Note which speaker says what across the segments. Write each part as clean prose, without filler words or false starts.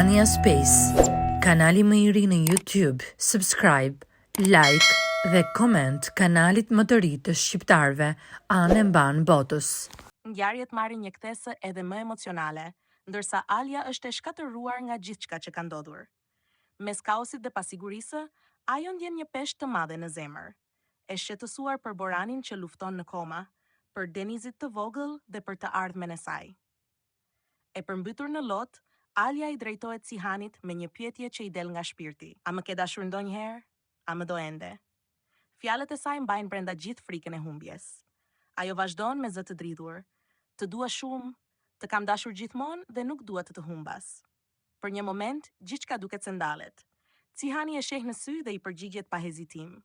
Speaker 1: Albania Space, kanali më i ri në YouTube. Subscribe, like dhe comment kanalit më të ri të shqiptarëve anë mban botës.
Speaker 2: Ngjarjet marrin një kthesë edhe më emocionale, ndërsa Alja është e shkatëruar nga gjithçka që ka ndodhur. Mes kaosit dhe pasigurisë, ajo ndjen një peshë të madhe në zemër. E shqetësuar për Boranin që lufton në koma, për Denizit të vogël dhe për të ardhmen e saj. E përmbytur në lot, Alja i drejtohet Cihanit me një pyetje që i del nga shpirti. A më ke dashur ndonjëherë? A më do ende? Fjalët e saj mbajnë brenda gjithë frikën e humbjes. Ajo vazhdon me zë të dridhur. Të dua shumë, të kam dashur gjithmonë dhe nuk dua të humbas. Për një moment, gjithçka duket se ndalet. Cihani e sheh në sy dhe i përgjigjet pa hezitim.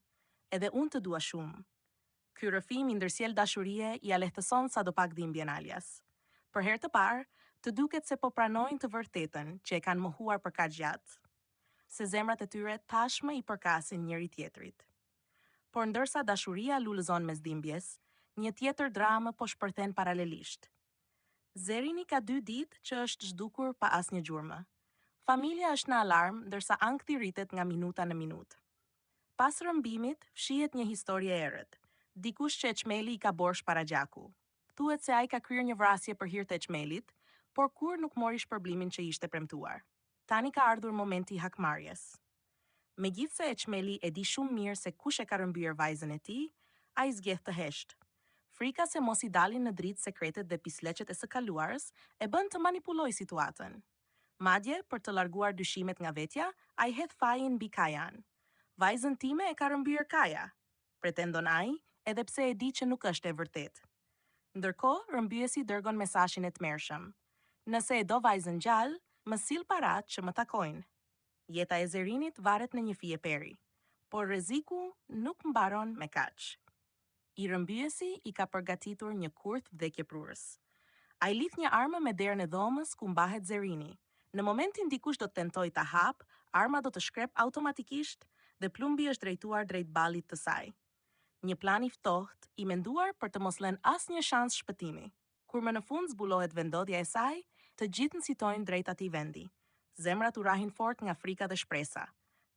Speaker 2: Edhe unë të dua shumë. Ky rrëfim i ndërsjell dashurie i lehtëson sadopak dhimbjen Aljas. Për herë të parë, të duket se po pranojnë të vërtetën që e kanë mohuar për kaq gjatë. Se zemrat e tyre tashmë i përkasin njëri tjetrit. Por ndërsa dashuria lulëzon mes dhimbjes, një tjetër dramë po shpërthen paralelisht. Zerini ka 2 ditë që është zhdukur pa asnjë gjurmë. Familja është në alarm, ndërsa ankthi rritet nga minuta në minutë. Pas rrëmbimit, fshihet një histori e errët. Dikush që Eçmeli i ka borsh para gjaku. Thuhet se ai ka kryer një vrasje për hir të Eçmelit, por kur nuk mori shpërblimin që ishte premtuar. Tani ka ardhur momenti i hakmarrjes. Megjithse Eçmeli e di shumë mirë se kush e ka rrëmbyer vajzën e tij, ai zgjedh të heshtë. Frika se mos i dalin në dritë sekretet dhe pisleqet e së kaluarës e bën të manipulojë situatën. Madje, për të larguar dyshimet nga vetja, ai hedh fajin mbi Kajan. Vajzën time e ka rrëmbyer Kaja, pretendon ai, edhe pse e di që nuk është e vërtetë. Ndërkohë, rrëmbyesi dërgon mesazhin e tmerrshëm. Nëse e do vajzën gjallë, më sill paratë që më takojnë. Jeta e Zerinit varet në një fije peri, por rreziku nuk mbaron me kaq. I rrëmbyesi i ka përgatitur një kurth vdekjeprurës. Ai lidh një armë me derën e dhomës ku mbahet Zerini. Në momentin dikush do të tentojë ta hap, arma do të shkrep automatikisht dhe plumbi është drejtuar drejt ballit të saj. Një plan i ftohtë, i menduar për të mos lënë asnjë shans shpëtimi. Kur më në fund zbulohet vendodhja e saj, të gjithë nësitojnë drejt atij vendi. Zemrat u rahin fort nga frika dhe shpresa.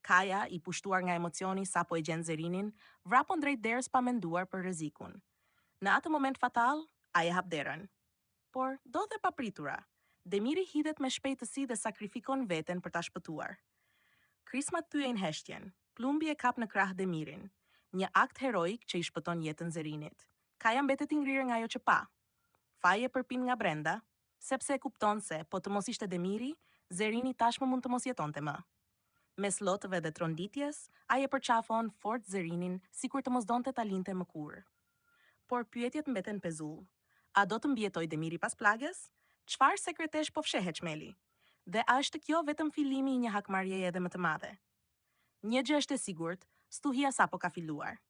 Speaker 2: Kaja, i pushtuar nga emocioni sapo e gjen Zerinin, vrapon drejt derës pa menduar për rrezikun. Në atë moment fatal, ai e hap derën. Por do dhe papritura, Demiri hidhet me shpejtësi dhe sakrifikon veten për ta shpëtuar. Krismat thyejnë heshtjen. Plumbi e kap në krah Demirin. Një akt heroik që i shpëton jetën Zerinit. Kaja mbetet i ngrirë nga ajo që pa. Faje përpin nga brenda, sepse e kupton se, po të mos ishte Demiri, Zerini tashmë mund të mos jetonte më. Mes lotëve dhe tronditjes, ai e përqafon fort Zerinin, sikur të mos donte ta linte më kurrë. Por pyetjet mbeten pezull. A do të mbjetoj Demiri pas plagës? Çfarë sekretesh po fsheh Eçmeli? Dhe a është kjo vetëm fillimi i një hakmarrjeje edhe më të madhe? Një gjë është e sigurt, stuhia sapo ka filluar.